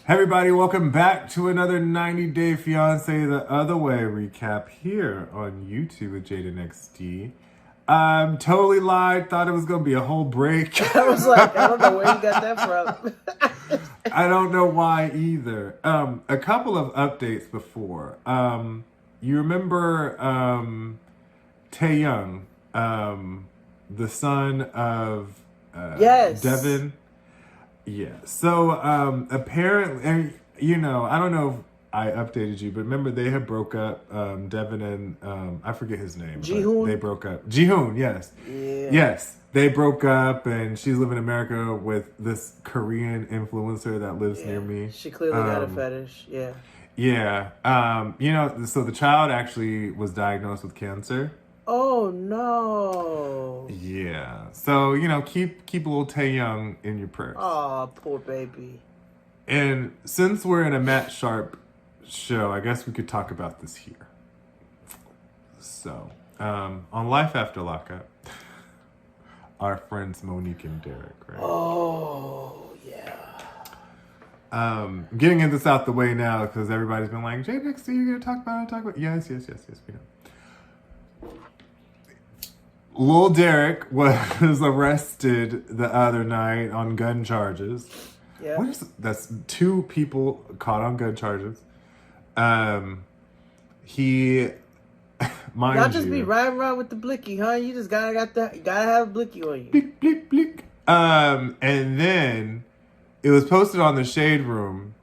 Hey everybody, welcome back to another 90 Day Fiancé the Other Way recap here on YouTube with Jade and XD. Totally lied, thought it was going to be a whole break. I was like, I don't know where you got that from. I don't know why either. A couple of updates before. You remember Taeyoung, the son of Yes. Devin? Yeah. So apparently, and I don't know if I updated you, but remember they had broke up. Devin and I forget his name. Jihoon? They broke up. Jihoon, yes. Yeah. Yes. They broke up, and she's living in America with this Korean influencer that lives near me. She clearly got a fetish. Yeah. Yeah. So the child actually was diagnosed with cancer. Oh no. Yeah. So, keep little Taeyoung in your prayers. Oh, poor baby. And since we're in a Matt Sharp show, I guess we could talk about this here. So, on Life After Lockup, our friends Monique and Derek, right? Oh, yeah. Getting this out the way now because everybody's been like, Jade and XD, you're going to talk about it? Yes, we know. Lil Derek was arrested the other night on gun charges. Yeah. That's 2 people caught on gun charges. He, mind Y'all just you, be riding around with the blicky, huh? You just gotta have a blicky on you. blick, blick, blick. And then it was posted on the Shade Room,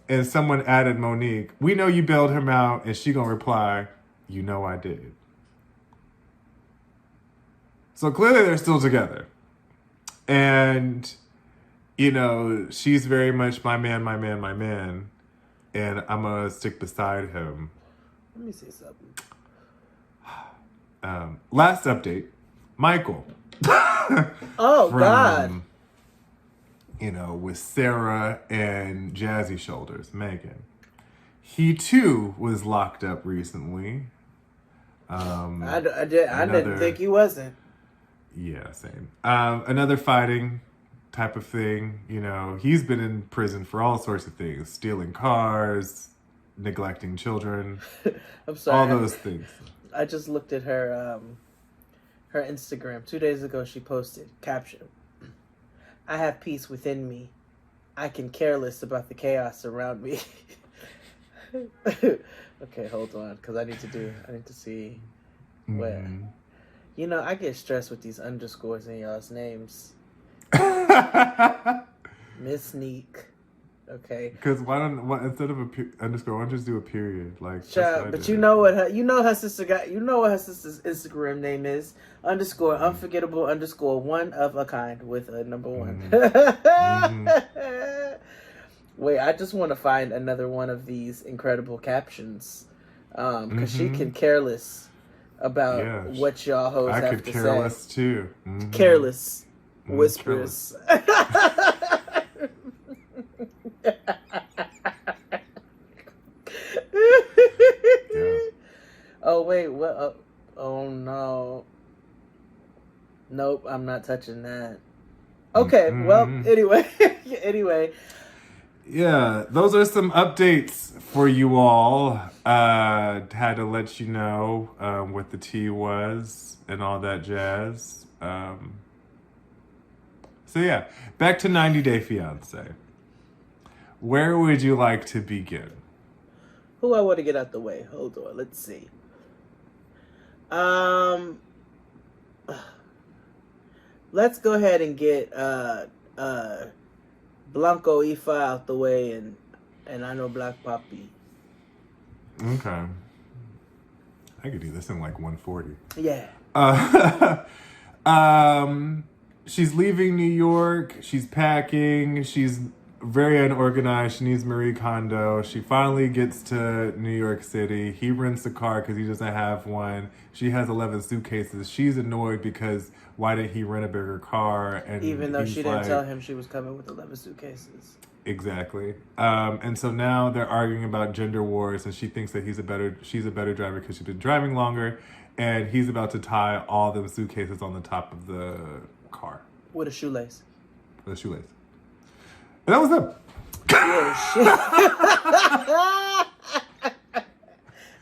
and someone added Monique. We know you bailed him out, and she gonna reply, "You know I did." So clearly they're still together. And, she's very much my man. And I'm going to stick beside him. Let me say something. Last update, Michael. Oh, God. With Sarah and Jazzy Shoulders, Megan. He, too, was locked up recently. I didn't think he wasn't. Yeah, same. Another fighting type of thing. He's been in prison for all sorts of things. Stealing cars, neglecting children. I'm sorry. All those things. I just looked at her Instagram. 2 days ago, she posted, caption, "I have peace within me. I can care less about the chaos around me." Okay, hold on, because I need to see where. I get stressed with these underscores in y'all's names. Miss Neek. Okay. Because instead of underscore, why don't you just do a period? Child, but you know her sister got. You know what her sister's Instagram name is? Underscore unforgettable underscore one of a kind with a number 1. Wait, I just want to find another one of these incredible captions, because she can care less about what y'all hoes have to say. I could care less too. Careless whispers. Oh wait, what? Oh no. Nope, I'm not touching that. Okay, well, anyway. Yeah, those are some updates for you all. Had to let you know what the tea was and all that jazz. So yeah, back to 90 Day Fiancé. Where would you like to begin? Who I want to get out the way? Hold on, let's see. Let's go ahead and get Blanco Ifa out the way, and I know Black Papi. Okay. I could do this in like 140. Yeah. She's leaving New York. She's packing. She's very unorganized. She needs Marie Kondo. She finally gets to New York City. He rents a car because he doesn't have one. She has 11 suitcases. She's annoyed because why didn't he rent a bigger car? And even though she didn't tell him she was coming with 11 suitcases. Exactly. And so now they're arguing about gender wars, and she thinks that she's a better driver because she's been driving longer, and he's about to tie all them suitcases on the top of the car. With a shoelace. And that was them. Yeah, shit.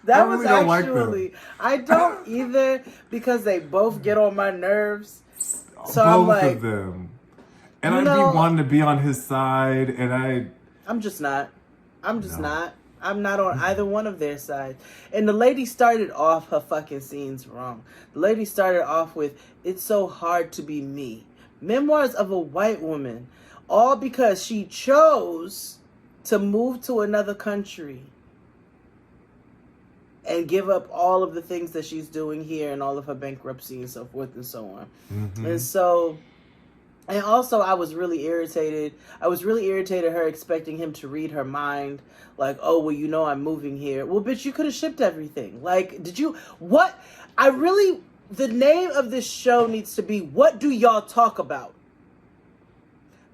That was actually, I don't either, because they both get on my nerves. So Both I'm like, of them. And I'd be wanting to be on his side, and I'm just not. I'm not on either one of their sides. And the lady started off her fucking scenes wrong. The lady started off with, "It's so hard to be me." Memoirs of a white woman. All because she chose to move to another country and give up all of the things that she's doing here and all of her bankruptcy and so forth and so on. Mm-hmm. And also I was really irritated. I was really irritated her expecting him to read her mind. Like, oh, well, you know I'm moving here. Well, bitch, you could have shipped everything. Like, did you... What? The name of this show needs to be, What Do Y'all Talk About?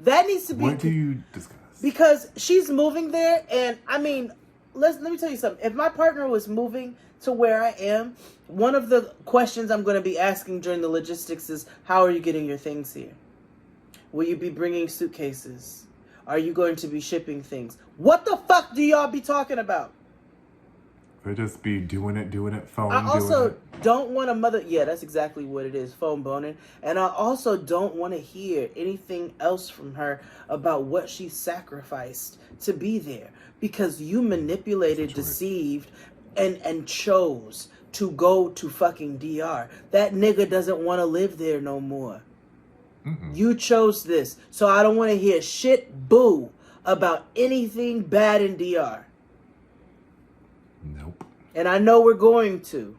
That needs to be... What do you discuss? Because she's moving there, and, I mean... Let me tell you something. If my partner was moving to where I am, one of the questions I'm going to be asking during the logistics is, how are you getting your things here? Will you be bringing suitcases? Are you going to be shipping things? What the fuck do y'all be talking about? They just be doing it, phone. I also don't want a mother... Yeah, that's exactly what it is, phone boning. And I also don't want to hear anything else from her about what she sacrificed to be there. Because you manipulated, deceived, and chose to go to fucking DR. That nigga doesn't want to live there no more. Mm-mm. You chose this. So I don't want to hear shit boo about anything bad in DR. Nope. And I know we're going to.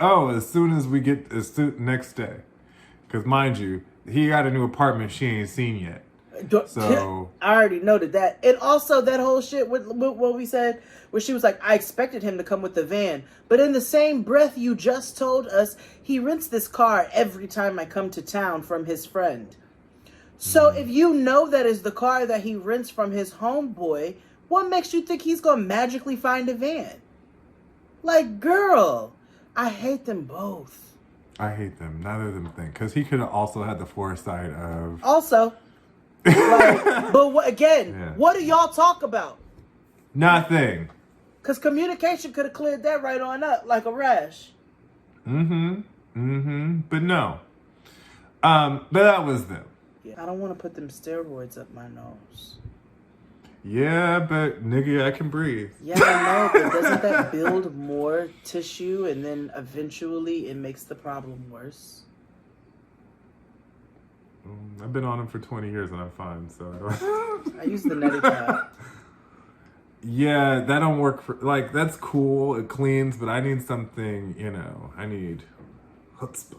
Oh, as soon as we get... next day. Because mind you, he got a new apartment she ain't seen yet. So I already noted that. And also that whole shit with what we said, where she was like, I expected him to come with the van. But in the same breath, you just told us he rents this car every time I come to town from his friend. So if you know that is the car that he rents from his homeboy, what makes you think he's going to magically find a van? Like, girl, I hate them both. I hate them. Neither of them think. Because he could have also had the foresight of... Also... Like, but what do y'all talk about? Nothing. Because communication could have cleared that right on up like a rash. But no. But that was them. Yeah, I don't want to put them steroids up my nose. Yeah, but nigga, I can breathe. Yeah, I know, but doesn't that build more tissue and then eventually it makes the problem worse? I've been on them for 20 years and I'm fine, so I use the neti pad. Yeah, that don't work for... Like, that's cool, it cleans, but I need something, I need chutzpah.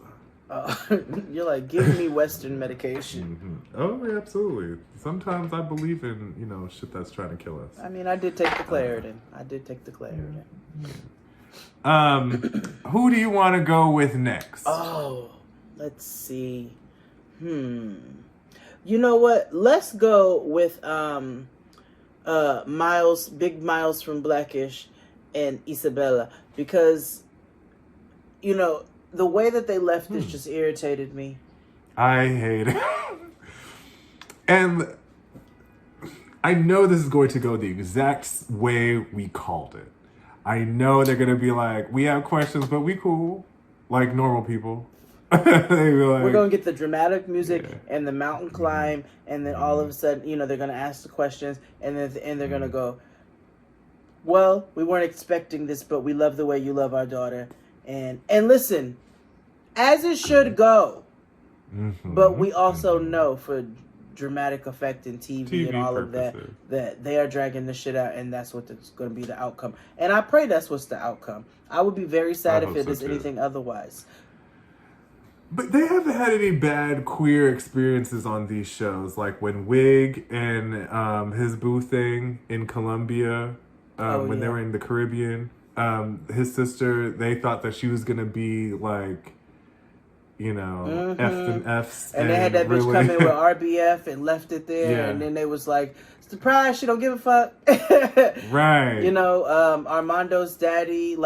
You're like, give me Western medication. Oh, yeah, absolutely. Sometimes I believe in, shit that's trying to kill us. I mean, I did take the Claritin. Who do you want to go with next? Oh, let's see. You know what? Let's go with Miles, Big Miles from Blackish and Isabella, because the way that they left this just irritated me. I hate it. And I know this is going to go the exact way we called it. I know they're going to be like, we have questions, but we cool. Like normal people. We're going to get the dramatic music and the mountain climb, and then all of a sudden, they're going to ask the questions, and then at the end they're going to go, well, we weren't expecting this, but we love the way you love our daughter. And listen, as it should go, but we also know for dramatic effect in TV and all purposes. Of that they are dragging the shit out, and that's what's going to be the outcome. And I pray that's what's the outcome. I would be very sad if it is anything otherwise. But they haven't had any bad queer experiences on these shows, like when Wig and his boo thing in Colombia, when they were in the Caribbean, his sister, they thought that she was gonna be like, F and Fs, and they had that bitch come in with RBF and left it there, and then they was like, surprise, she don't give a fuck. Right. Armando's daddy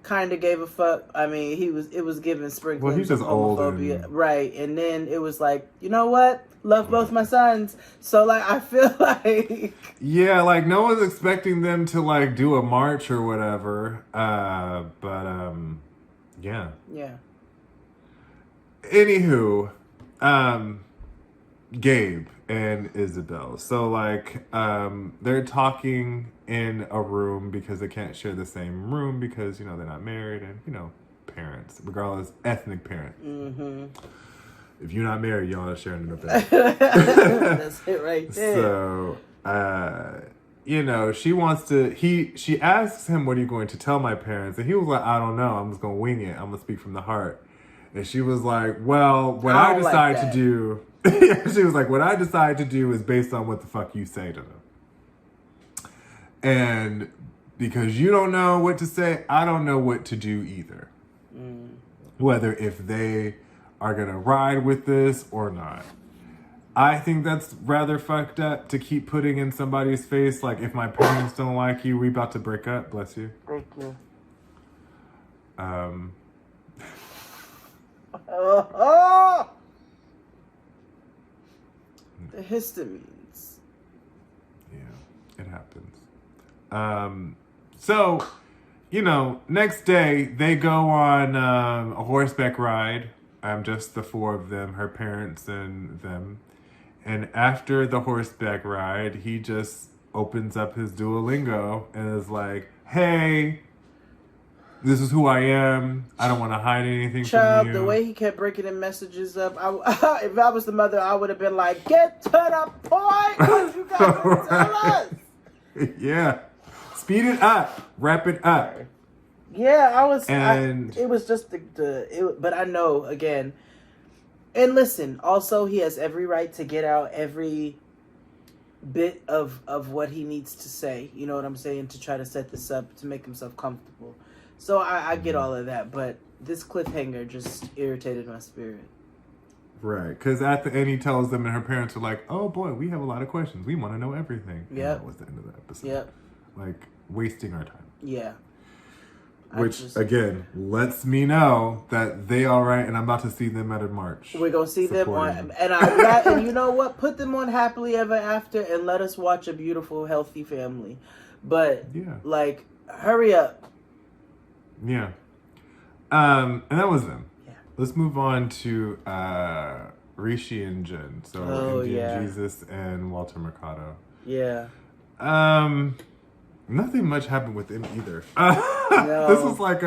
kind of gave a fuck. I mean, it was giving sprinklings of homophobia. Right. And then it was like, you know what? love both my sons. So, like, I feel like... Yeah, like, no one's expecting them to, like, do a march or whatever. Yeah. Yeah. Anywho, Gabe and Isabel. So, like, they're talking in a room because they can't share the same room because, you know, they're not married and, you know, parents, regardless, ethnic parents. Mm-hmm. If you're not married, y'all are sharing a bed. That's it right there. So, you know, she asks him, what are you going to tell my parents? And he was like, I don't know. I'm just going to wing it. I'm going to speak from the heart. And she was like, well, what I decide to do, she was like, what I decide to do is based on what the fuck you say to them. And because you don't know what to say, I don't know what to do either. Whether if they are going to ride with this or not. I think that's rather fucked up to keep putting in somebody's face. Like, if my parents don't like you, we about to break up. Bless you. Thank you. The histamines. Yeah, it happens. So, you know, next day they go on a horseback ride. Just the four of them, her parents and them. And after the horseback ride, he just opens up his Duolingo and is like, hey, this is who I am. I don't want to hide anything from you. The way he kept breaking the messages up, if I was the mother, I would have been like, get to the point. What you got to tell us? Yeah. Speed it up. Wrap it up. Yeah, it was just but I know, again, and listen, also he has every right to get out every bit of what he needs to say, you know what I'm saying, to try to set this up, to make himself comfortable. So I get all of that, but this cliffhanger just irritated my spirit. Right, because at the end he tells them and her parents are like, oh boy, we have a lot of questions. We want to know everything. Yeah. That was the end of the episode. Yep. Like, wasting our time. Yeah. Which, again, lets me know that they all right, and I'm about to see them at a march. We're going to see them on... And you know what? Put them on Happily Ever After and let us watch a beautiful, healthy family. But, like, hurry up. Yeah. And that was them. Yeah. Let's move on to Rishi and Jen. So, Indian Jesus and Walter Mercado. Yeah. Nothing much happened with them either. No. This was like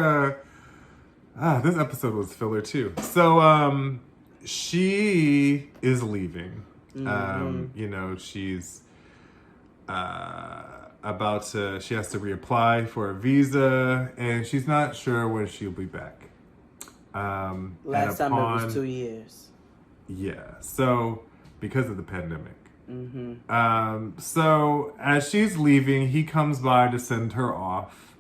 this episode was filler too. So she is leaving. Mm-hmm. You know, she's she has to reapply for a visa and she's not sure when she'll be back. Last time it was 2 years. Yeah. So because of the pandemic. Mm-hmm. So as she's leaving, he comes by to send her off,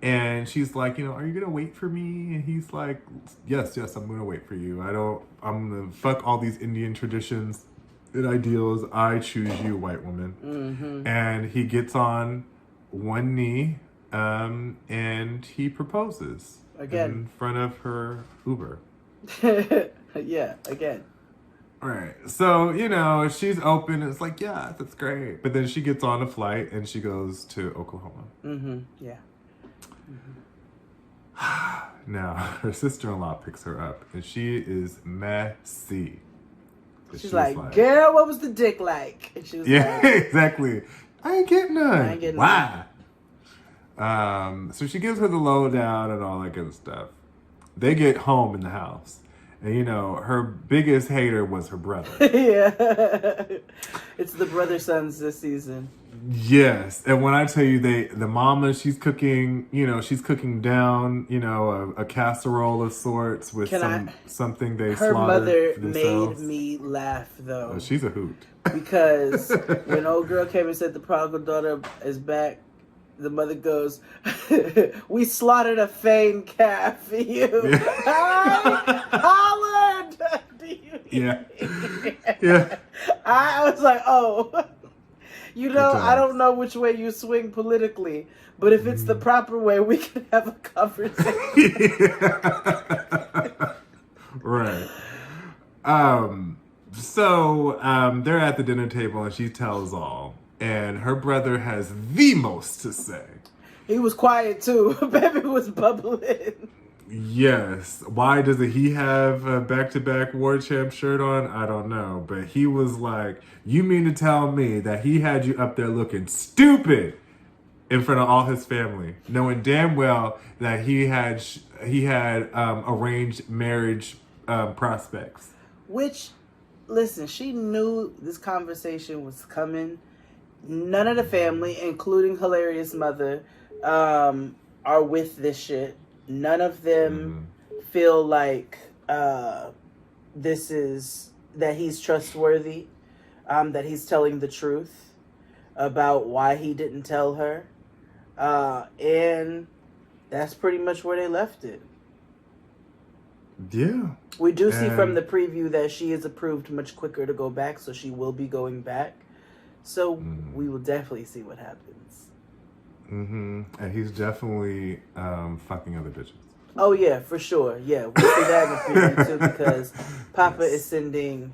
and she's like, you know, are you gonna wait for me? And he's like, yes, I'm gonna wait for you. I'm gonna fuck all these Indian traditions and ideals. I choose you, white woman. Mm-hmm. And he gets on one knee, and he proposes again in front of her Uber. Yeah, again. All right. So, you know, she's open. It's like, yeah, that's great. But then she gets on a flight and she goes to Oklahoma. Mm-hmm. Yeah. Mm-hmm. Now, her sister-in-law picks her up and she is messy. She's like, girl, what was the dick like? And she was like, exactly. I ain't getting none. Why? So she gives her the lowdown and all that good stuff. They get home in the house. And, you know, her biggest hater was her brother. Yeah. It's the brother sons this season. Yes. And when I tell you the mama, she's cooking down, you know, a casserole of sorts with something they her slaughtered mother themselves. made me laugh, though. Oh, she's a hoot. Because when old girl came and said the prodigal daughter is back, the mother goes, we slaughtered a feigned calf for you. I hollered. Yeah. Yeah. I was like, oh, you know, I don't know which way you swing politically, but if it's the proper way, we can have a conversation. Right. So they're at the dinner table and she tells all. And her brother has the most to say. He was quiet too. Baby was bubbling. Yes. Why doesn't he have a back-to-back war champ shirt on? I don't know. But he was like, you mean to tell me that he had you up there looking stupid in front of all his family, knowing damn well that he had arranged marriage prospects. Which, listen, she knew this conversation was coming. None of the family, including hilarious mother, are with this shit. None of them feel like this is that he's trustworthy, that he's telling the truth about why he didn't tell her, and that's pretty much where they left it. Yeah. We do see from the preview that she is approved much quicker to go back, so she will be going back. So we will definitely see what happens. Mm-hmm. And he's definitely fucking other bitches. Oh yeah, for sure. Yeah, we'll see that in the preview too, because Papa is sending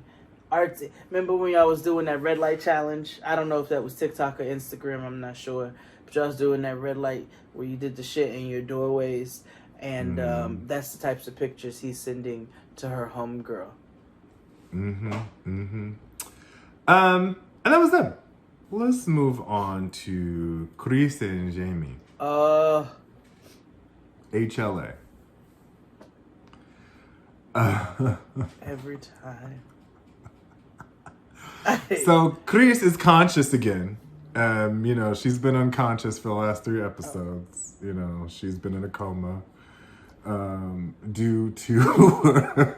art. Remember when y'all was doing that red light challenge? I don't know if that was TikTok or Instagram. I'm not sure. But y'all was doing that red light where you did the shit in your doorways. And that's the types of pictures he's sending to her homegirl. And that was them. Let's move on to Kris and Jeymi. HLA. Every time. So Kris is conscious again. She's been unconscious for the last 3 episodes. She's been in a coma. Due to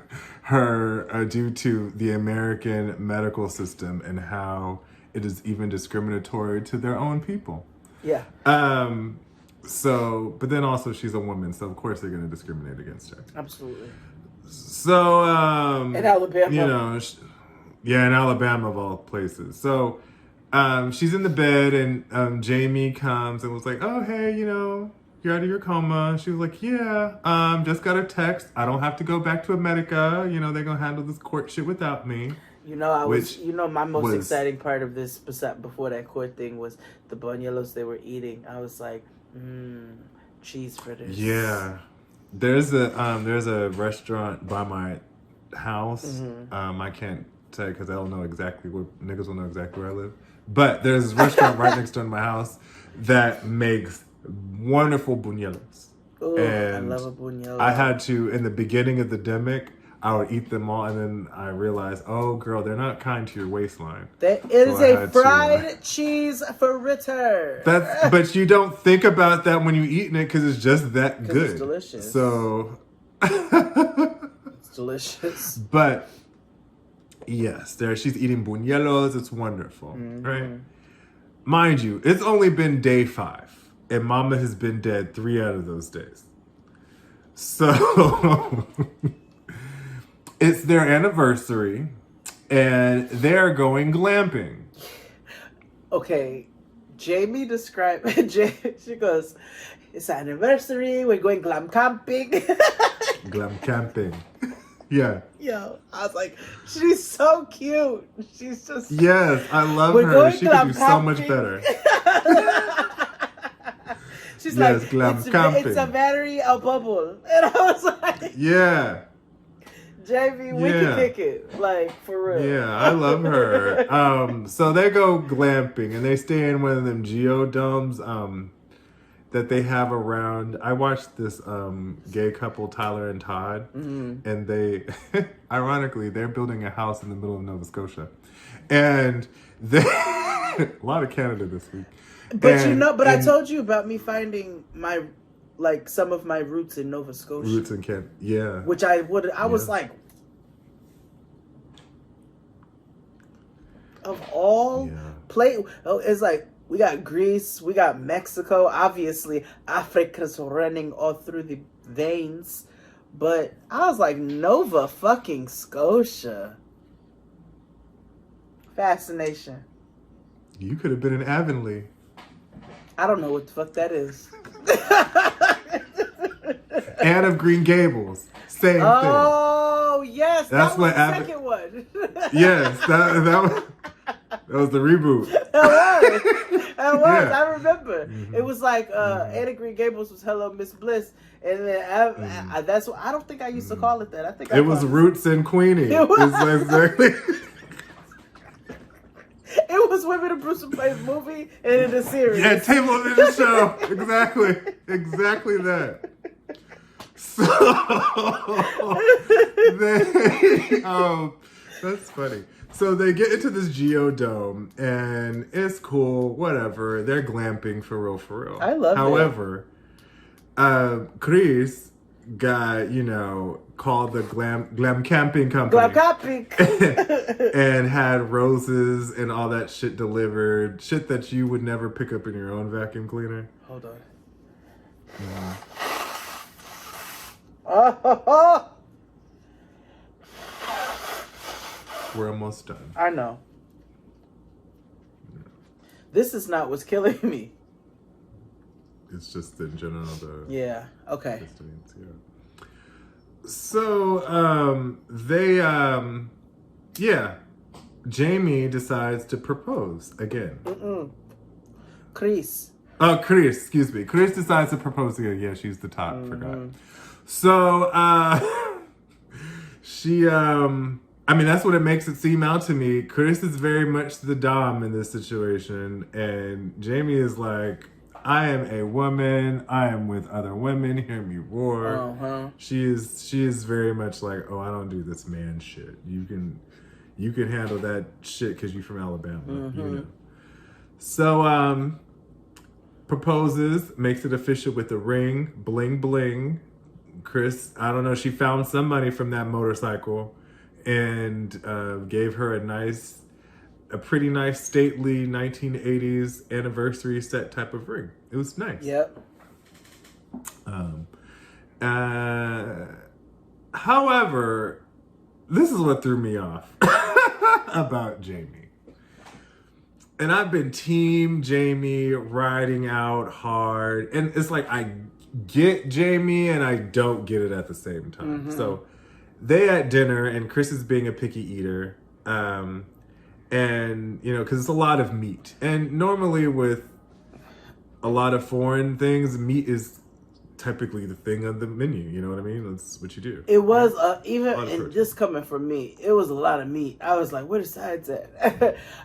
due to the American medical system and how it is even discriminatory to their own people. Yeah. But then also she's a woman, so of course they're going to discriminate against her. Absolutely. So, in Alabama. In Alabama of all places. So, she's in the bed and Jeymi comes and was like, "Oh, hey, you're out of your coma." She was like, "Yeah, just got a text. I don't have to go back to America. They're gonna handle this court shit without me." My most exciting part of this before that court thing was the buñuelos they were eating. I was like, cheese fritters. Yeah, there's a restaurant by my house. I can't say because they'll know exactly niggas will know exactly where I live. But there's this restaurant right next door to my house that makes wonderful buñuelos. Oh, I love a buñuelo. I had to, in the beginning of the demic, I would eat them all, and then I realized, oh, girl, they're not kind to your waistline. It is a fried cheese fritter. But you don't think about that when you're eating it because it's just that good. It's delicious. So it's delicious. But yes, she's eating buñuelos. It's wonderful, right? Mind you, it's only been day 5, and Mama has been dead 3 out of those days. So it's their anniversary, and they're going glamping. Okay, Jeymi described. She goes, "It's our anniversary. We're going glam camping." Glam camping. Yeah. Yo, I was like, she's so cute. She's just. Yes, I love her. She could do so much better. She's yes, like, glam camping. It's a very bubble. And I was like, yeah. Jeymi, we can kick it. Like, for real. Yeah, I love her. So they go glamping and they stay in one of them geodomes that they have around. I watched this gay couple, Tyler and Todd, and they, ironically, they're building a house in the middle of Nova Scotia. And they, a lot of Canada this week. But I told you about me finding some of my roots in Nova Scotia. Roots in Canada, yeah. Which I was like, of all it's like, we got Greece, we got Mexico, obviously Africa's running all through the veins, but I was like, Nova fucking Scotia. Fascination. You could have been in Avonlea. I don't know what the fuck that is. Anne of Green Gables. Same thing. Oh, Oh yes, That's that was what the second one. Yes, that was the reboot. That was. Yeah. I remember. It was like Anna Green Gables was Hello Miss Bliss, and then that's what I don't think I used to call it that. I think it was Roots and Queenie. It was. It's exactly. It was Women of Bruce Play's movie and in the series. Yeah, television show. Exactly that. So that's funny. So they get into this geodome and it's cool, whatever. They're glamping for real. I love it. However, Kris got, called the glam camping company. Glam camping. And had roses and all that shit delivered. Shit that you would never pick up in your own vacuum cleaner. Hold on. We're almost done. I know. This is not what's killing me. It's just in general Yeah. Okay. distance, yeah. So Jeymi decides to propose again. Kris. Oh, Kris, excuse me. Kris decides to propose again. Yeah, she's the top. Forgot. So she that's what it makes it seem out to me. Kris is very much the dom in this situation, and Jeymi is like, I am a woman. I am with other women. Hear me roar. She is very much like, oh, I don't do this man shit. You can handle that shit because you're from Alabama. So proposes, makes it official with a ring, bling bling. Kris, I don't know, she found some money from that motorcycle and gave her a pretty nice stately 1980s anniversary set type of ring. It was nice. Yep. However, this is what threw me off about Jeymi. And I've been team Jeymi, riding out hard. And it's like I get Jeymi and I don't get it at the same time. So they at dinner and Kris is being a picky eater. And, because it's a lot of meat. And normally with a lot of foreign things, meat is typically the thing on the menu. You know what I mean? That's what you do. It was, even just coming from me, it was a lot of meat. I was like, where the sides at?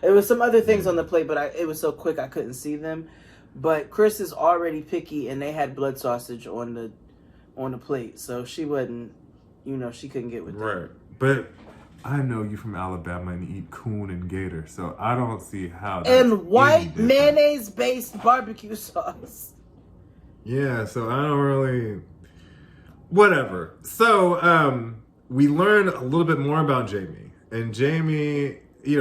It was some other things on the plate, but it was so quick I couldn't see them. But Kris is already picky, and they had blood sausage on the plate. So she wasn't, she couldn't get with that. Right. But I know you from Alabama and eat coon and gator, so I don't see how that's and white mayonnaise-based barbecue sauce. Yeah, so I don't really... Whatever. So, we learn a little bit more about Jeymi. And Jeymi,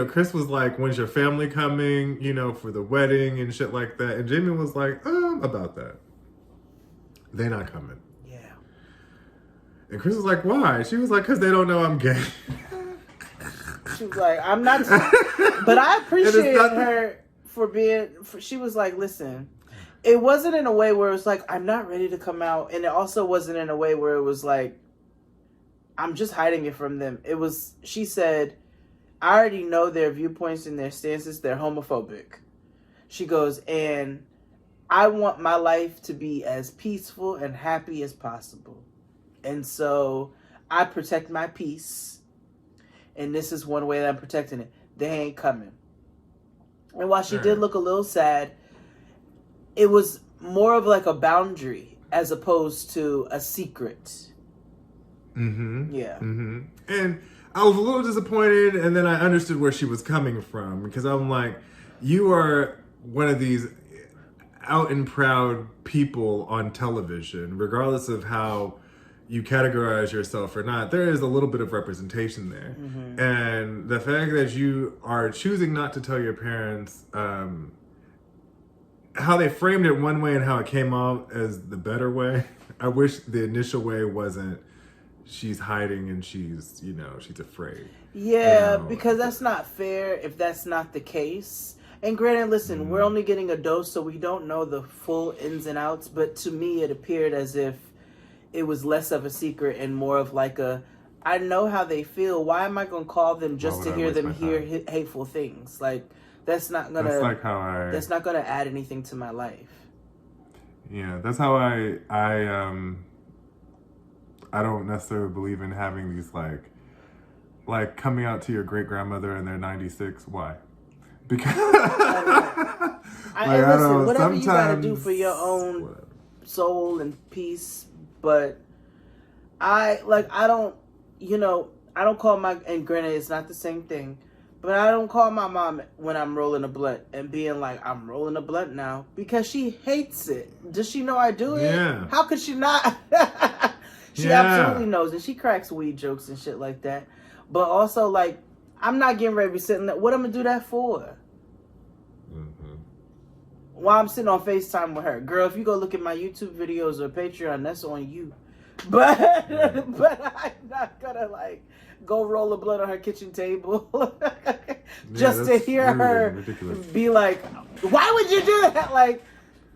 Kris was like, when's your family coming, for the wedding and shit like that. And Jeymi was like, about that. They not coming. Yeah. And Kris was like, why? She was like, because they don't know I'm gay. She was like, I'm not... But I appreciate her for being... She was like, listen... It wasn't in a way where it was like, I'm not ready to come out. And it also wasn't in a way where it was like, I'm just hiding it from them. It was, she said, I already know their viewpoints and their stances. They're homophobic. She goes, and I want my life to be as peaceful and happy as possible. And so I protect my peace. And this is one way that I'm protecting it. They ain't coming. And while she did look a little sad, it was more of like a boundary as opposed to a secret. Yeah. And I was a little disappointed, and then I understood where she was coming from, because I'm like, you are one of these out and proud people on television, regardless of how you categorize yourself or not. There is a little bit of representation there. And the fact that you are choosing not to tell your parents how they framed it one way and how it came out as the better way. I wish the initial way wasn't she's hiding and she's afraid. Yeah, because that's not fair if that's not the case. And granted, listen, we're only getting a dose, so we don't know the full ins and outs. But to me, it appeared as if it was less of a secret and more of like a I know how they feel. Why am I gonna call them just to hear them hear hateful things? Like that's not gonna. That's like how I. That's not gonna add anything to my life. Yeah, that's how I don't necessarily believe in having these like coming out to your great grandmother and they're 96. Why? Because listen, whatever you gotta do for your own soul and peace, but I don't call my, and granted it's not the same thing, but I don't call my mom when I'm rolling a blunt and being like, I'm rolling a blunt now, because she hates it. Does she know I do it? Yeah. How could she not? She absolutely knows, and she cracks weed jokes and shit like that. But also, like, I'm not getting ready to be sitting there. What I'm gonna do that for? Mm-hmm. While I'm sitting on FaceTime with her. Girl, if you go look at my YouTube videos or Patreon, that's on you. But I'm not gonna, like, go roll a blunt on her kitchen table just to hear her ridiculous. Be like, why would you do that? Like,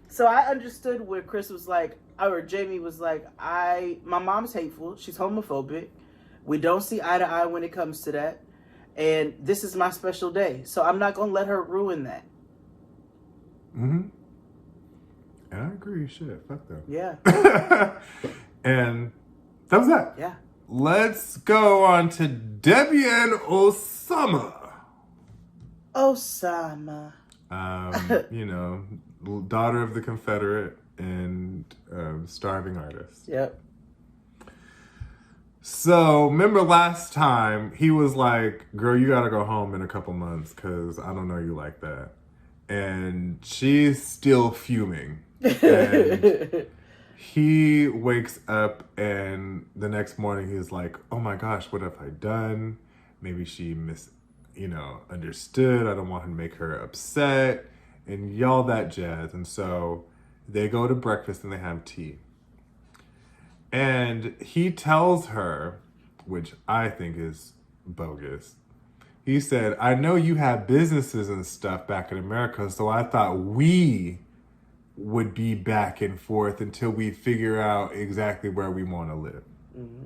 so I understood where Kris was like, or Jeymi was like, my mom's hateful. She's homophobic. We don't see eye to eye when it comes to that. And this is my special day. So I'm not going to let her ruin that. Mm-hmm. And I agree. Shit. Fuck them. Yeah. And that was that. Yeah. Let's go on to Debbie and Oussama. Oussama. Daughter of the Confederate and starving artist. Yep. So, remember last time, he was like, girl, you gotta go home in a couple months because I don't know you like that. And she's still fuming. And he wakes up and the next morning he's like, oh my gosh, what have I done? Maybe she understood. I don't want to make her upset. And y'all that jazz. And so they go to breakfast and they have tea. And he tells her, which I think is bogus, he said, I know you have businesses and stuff back in America, so I thought we would be back and forth until we figure out exactly where we want to live. Mm-hmm.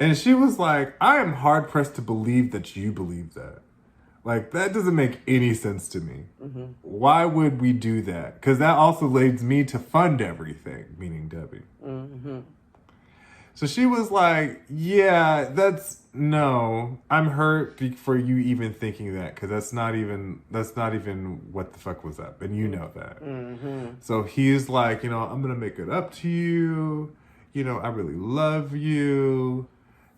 And she was like, I am hard pressed to believe that you believe that. Like, that doesn't make any sense to me. Mm-hmm. Why would we do that? Because that also leads me to fund everything, meaning Debbie. Mm-hmm. So she was like, yeah, no, I'm hurt for you even thinking that, because that's not even what the fuck was up. And you know that. Mm-hmm. So he's like, I'm going to make it up to you. I really love you.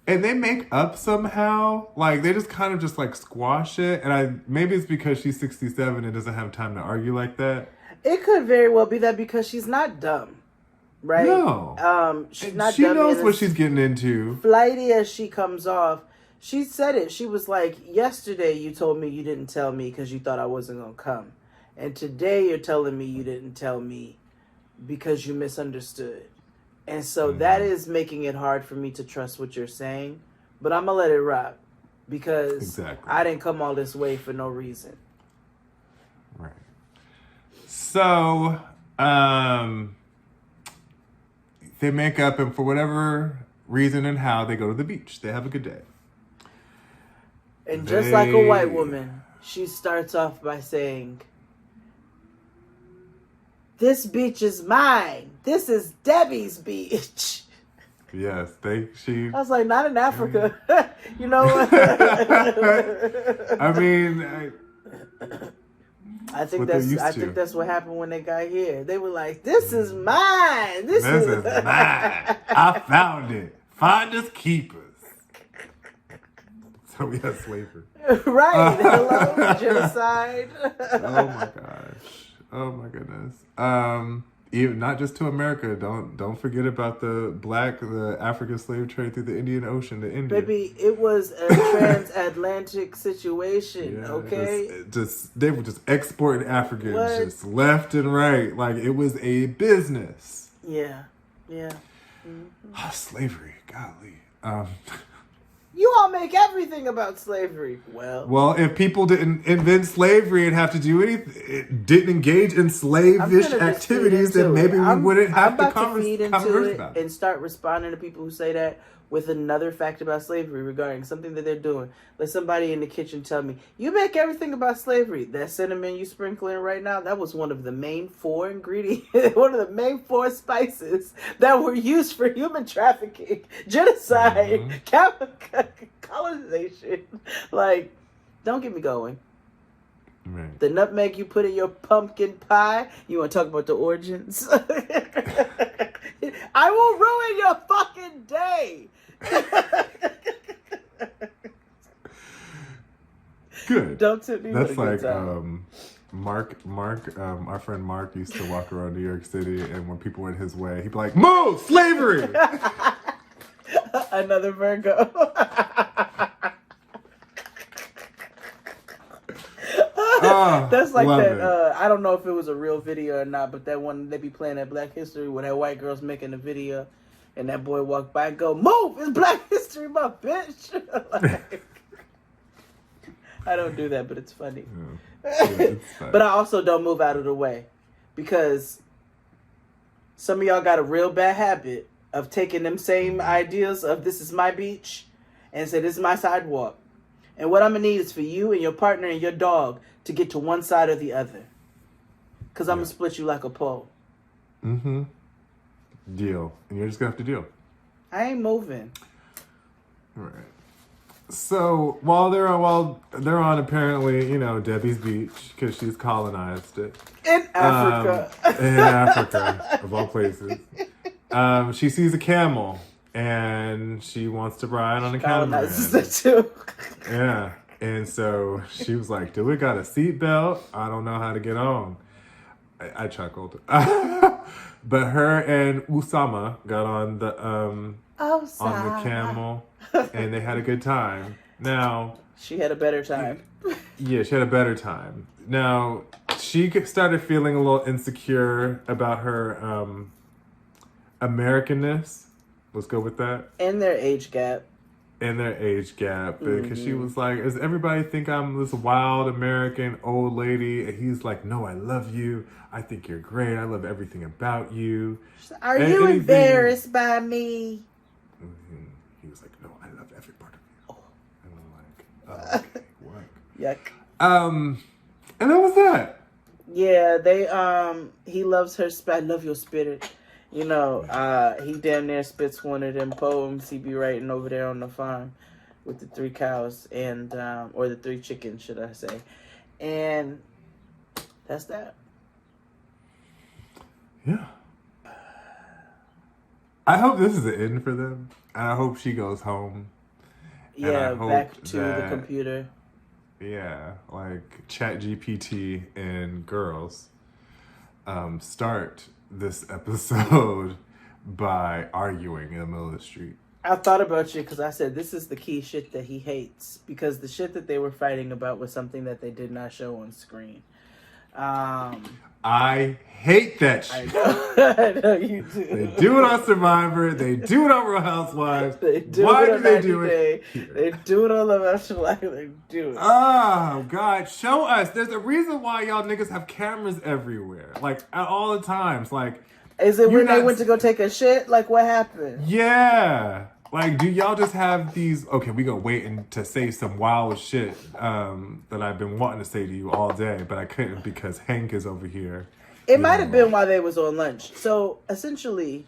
And they make up somehow. Like, they just kind of just, like, squash it. And maybe it's because she's 67 and doesn't have time to argue like that. It could very well be that because she's not dumb, right? No. She's not she dumb. She knows what she's getting into. Flighty as she comes off, she said it. She was like, yesterday you told me you didn't tell me because you thought I wasn't going to come. And today you're telling me you didn't tell me because you misunderstood. And so that is making it hard for me to trust what you're saying. But I'm going to let it rock because I didn't come all this way for no reason. Right. So, they make up, and for whatever reason and how, they go to the beach. They have a good day. And just like a white woman, she starts off by saying, this beach is mine. This is Debbie's beach. Yes, I was like, not in Africa. You know what? I mean, I think that's what happened when they got here. They were like, this is mine. This is mine. I found it. Finders keepers. So we had slavery. Right. Hello, genocide. Oh my gosh. Oh my goodness. Even not just to America. Don't forget about the African slave trade through the Indian Ocean to India. Baby, it was a transatlantic situation. Yeah, okay, they were just exporting Africans just left and right. Like, it was a business. Yeah. Mm-hmm. Slavery, golly. You all make everything about slavery. Well, if people didn't invent slavery and have to do anything, didn't engage in slavish activities, then maybe we wouldn't have to converse about it and start responding to people who say that with another fact about slavery regarding something that they're doing. Let somebody in the kitchen tell me, you make everything about slavery. That cinnamon you sprinkling right now, that was one of the main 4 ingredients, one of the main 4 spices that were used for human trafficking, genocide, colonization. Like, don't get me going. Right. The nutmeg you put in your pumpkin pie, you want to talk about the origins? I will ruin your fucking day. Good. Don't tip me. That's like Mark. Our friend Mark used to walk around New York City, and when people went his way, he'd be like, "Move, slavery." Another Virgo. That's like that. I don't know if it was a real video or not, but that one they be playing at Black History where that white girl's making a video, and that boy walked by and go, "Move! It's Black History Month, bitch!" Like, I don't do that, but it's funny. Yeah, but I also don't move out of the way because some of y'all got a real bad habit of taking them same ideas of this is my beach and say this is my sidewalk. And what I'm going to need is for you and your partner and your dog to get to one side or the other. Because I'm going to split you like a pole. Mm-hmm. Deal. And you're just going to have to deal. I ain't moving. Right. So while they're on apparently, Debbie's beach because she's colonized it. In Africa. In Africa, of all places. She sees a camel. And she wants to ride on a catamaran. Too. Yeah. And so she was like, do we got a seatbelt? I don't know how to get on. I chuckled. But her and Oussama got on the camel and they had a good time. Now she had a better time. Yeah, she had a better time. Now she started feeling a little insecure about her Americanness. Let's go with that. And their age gap. Because she was like, does everybody think I'm this wild American old lady? And he's like, no, I love you. I think you're great. I love everything about you. Are you embarrassed by me? He was like, no, I love every part of you. And I'm like, oh, okay, what? Yuck. And that was that. Yeah, he loves her. I love your spirit. He damn near spits one of them poems he be writing over there on the farm with the 3 cows and, or the 3 chickens, should I say. And that's that. Yeah. I hope this is the end for them. And I hope she goes home. Yeah, back to the computer. Yeah, like ChatGPT and girls start this episode by arguing in the middle of the street. I thought about you because I said this is the key shit that he hates because the shit that they were fighting about was something that they did not show on screen. I hate that shit. I know you do. They do it on Survivor. They do it on Real Housewives. Why do they do it? They do it on The Bachelor. They do it. Oh, God. Show us. There's a reason why y'all niggas have cameras everywhere. Like, at all the times. Like, is it when they went to go take a shit? Like, what happened? Yeah. Like, do y'all just have these... Okay, we gonna wait to say some wild shit that I've been wanting to say to you all day, but I couldn't because Hank is over here. It might have been while they was on lunch. So, essentially,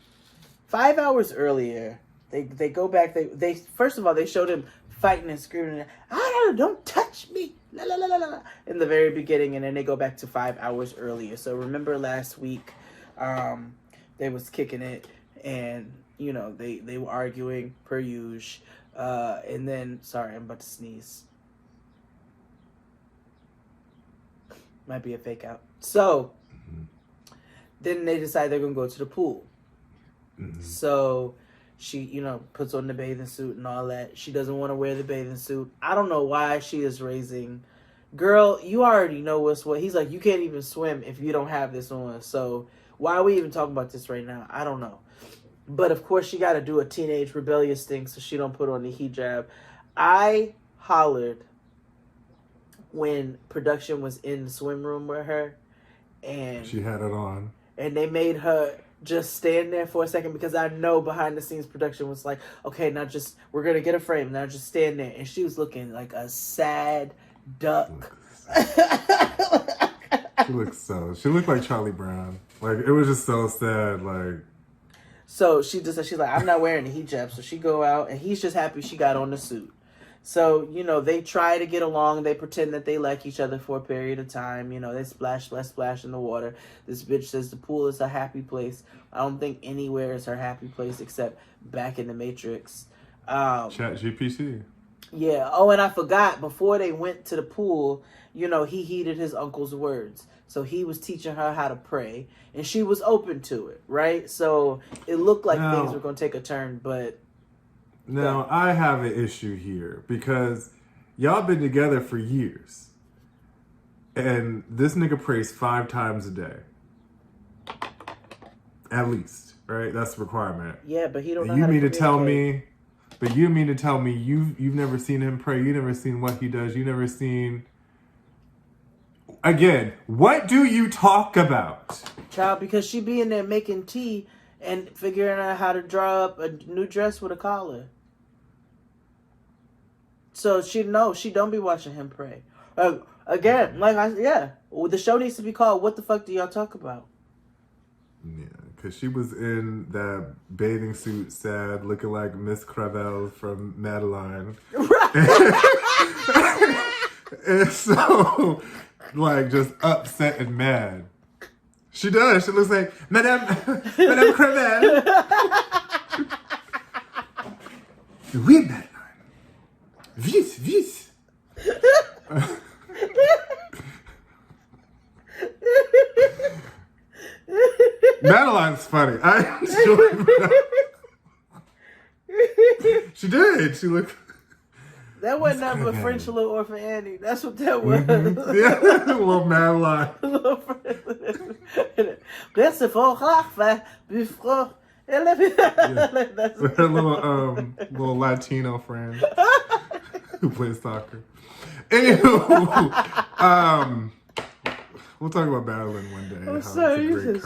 5 hours earlier, they go back. They first of all, they showed him fighting and screaming, don't touch me, la, la, la, la, la, in the very beginning, and then they go back to 5 hours earlier. So, remember last week, they was kicking it, and... they were arguing per usual. And then, sorry, I'm about to sneeze. Might be a fake out. So, then they decide they're going to go to the pool. Mm-hmm. So, she, puts on the bathing suit and all that. She doesn't want to wear the bathing suit. I don't know why she is raising... Girl, you already know what's what. He's like, you can't even swim if you don't have this on. So, why are we even talking about this right now? I don't know. But, of course, she got to do a teenage rebellious thing so she don't put on the hijab. I hollered when production was in the swim room with her. And she had it on. And they made her just stand there for a second, because I know behind the scenes production was like, okay, now just, we're going to get a frame. Now just stand there. And she was looking like a sad duck. She looked like Charlie Brown. Like, it was just so sad. Like, so she's like, I'm not wearing the hijab. So she go out, and he's just happy she got on the suit. So, you know, they try to get along. They pretend that they like each other for a period of time. You know, they splash in the water. This bitch says the pool is a happy place. I don't think anywhere is her happy place except back in the Matrix. Chat GPT. Yeah. Oh, and I forgot, before they went to the pool, you know, he heeded his uncle's words. So he was teaching her how to pray, and she was open to it, right? So it looked like things were going to take a turn, but... Now, I have an issue here, because y'all been together for years. And this nigga prays 5 times a day. At least, right? That's the requirement. Yeah, but he don't know you how mean to tell me, But you mean to tell me you've never seen him pray? You never seen what he does? You never seen... Again, what do you talk about? Child, because she be in there making tea and figuring out how to draw up a new dress with a collar. So she don't be watching him pray. Again, the show needs to be called "What the Fuck Do Y'all Talk About?" Yeah, because she was in that bathing suit, sad, looking like Miss Cravel from Madeline. And so, like, just upset and mad. She does. She looks like Madame Cravel. Oui, Madeline. Vite. Madeline's funny. I enjoy She did. She looked... That wasn't nothing but French Little Orphan Annie. That's what that was. Mm-hmm. Yeah, little Madeline. That's a faux Her little Latino friend who plays soccer. Anywho, we'll talk about Madeline one day. I'm sorry, you said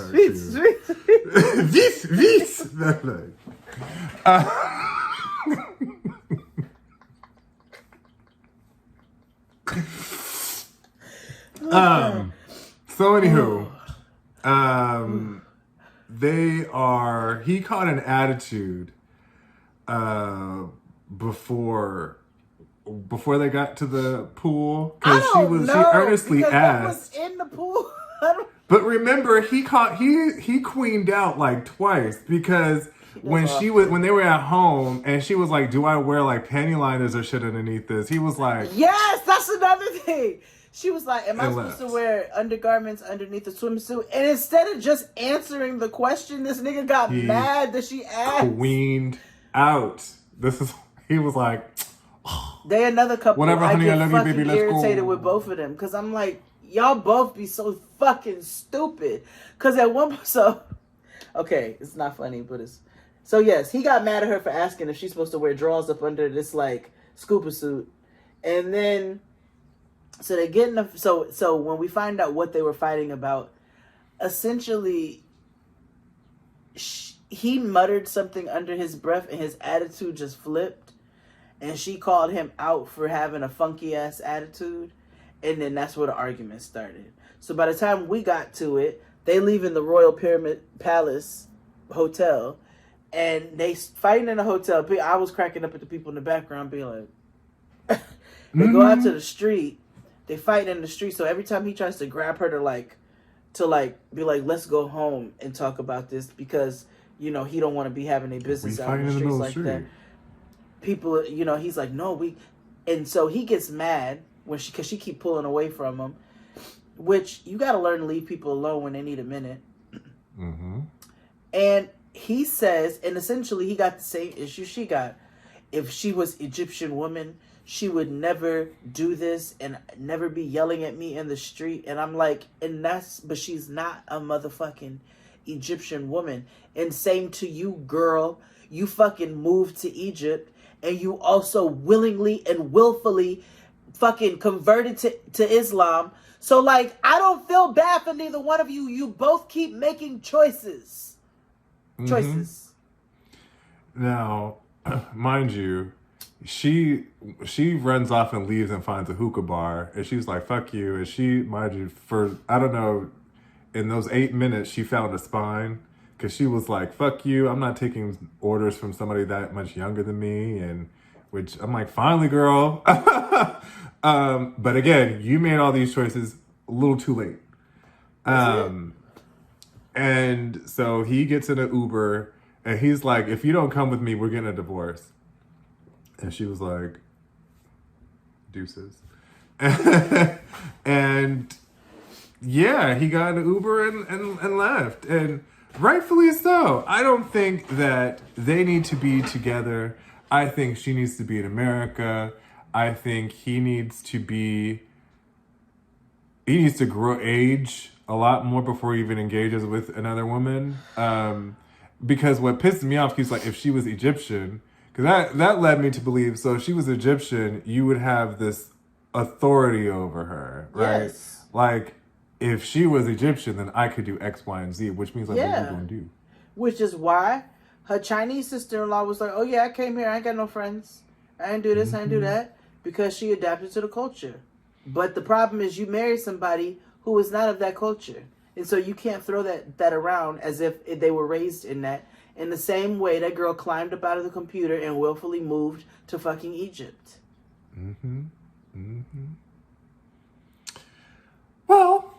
So anywho, he caught an attitude before they got to the pool, because she earnestly asked. What was in the pool? But remember, he queened out like twice, because when they were at home and she was like, "Do I wear like panty liners or shit underneath this?" He was like, "Yes, that's another thing." She was like, "Am I supposed to wear undergarments underneath the swimsuit?" And instead of just answering the question, this nigga got mad that she asked. Queened out. He was like, they another couple. Whatever, honey, I love you, baby. Let's go. Irritated with both of them, because I'm like, y'all both be so fucking stupid. Because at one point, okay, it's not funny, but it's... So yes, he got mad at her for asking if she's supposed to wear drawers up under this like scuba suit. And then, so they get in the... So when we find out what they were fighting about, essentially, he muttered something under his breath and his attitude just flipped. And she called him out for having a funky ass attitude. And then that's where the argument started. So by the time we got to it, they leave in the Royal Pyramid Palace Hotel. And they fighting in the hotel. I was cracking up at the people in the background being like... They go out to the street. They fight in the street. So every time he tries to grab her to be like, let's go home and talk about this, because, you know, he don't want to be having a business out in the streets like that. People, you know, he's like, no, and so he gets mad because she keep pulling away from him, which you got to learn to leave people alone when they need a minute. Mm-hmm. And he says, and essentially he got the same issue she got. If she was Egyptian woman, she would never do this and never be yelling at me in the street. And I'm like, but she's not a motherfucking Egyptian woman. And same to you, girl. You fucking moved to Egypt, and you also willingly and willfully fucking converted to Islam. So, like, I don't feel bad for neither one of you. You both keep making choices. Choices. Now, mind you, she runs off and leaves and finds a hookah bar, and she's like, fuck you. And she, mind you, for, I don't know, in those 8 minutes, she found a spine, because she was like, fuck you, I'm not taking orders from somebody that much younger than me, and which I'm like, finally, girl. But again, you made all these choices a little too late. And so he gets in an Uber, and he's like, if you don't come with me, we're getting a divorce. And she was like, deuces. And yeah, he got an Uber and left. And rightfully so. I don't think that they need to be together. I think she needs to be in America. I think he needs to grow age a lot more before he even engages with another woman. Because what pisses me off, he's like, if she was Egyptian, because that led me to believe, so if she was Egyptian, you would have this authority over her, right? Yes. Like, if she was Egyptian, then I could do X, Y, and Z, which means like, what are you going to do? Which is why her Chinese sister-in-law was like, oh yeah, I came here, I ain't got no friends. I ain't do this, I ain't do that. Because she adapted to the culture. But the problem is you married somebody who is not of that culture. And so you can't throw that around as if they were raised in that. In the same way that girl climbed up out of the computer and willfully moved to fucking Egypt. Well,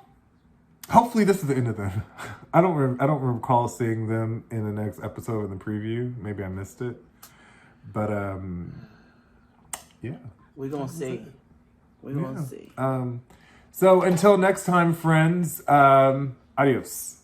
hopefully this is the end of them. I don't recall seeing them in the next episode in the preview. Maybe I missed it. But yeah. We're gonna see. We're gonna see. So until next time, friends, adios.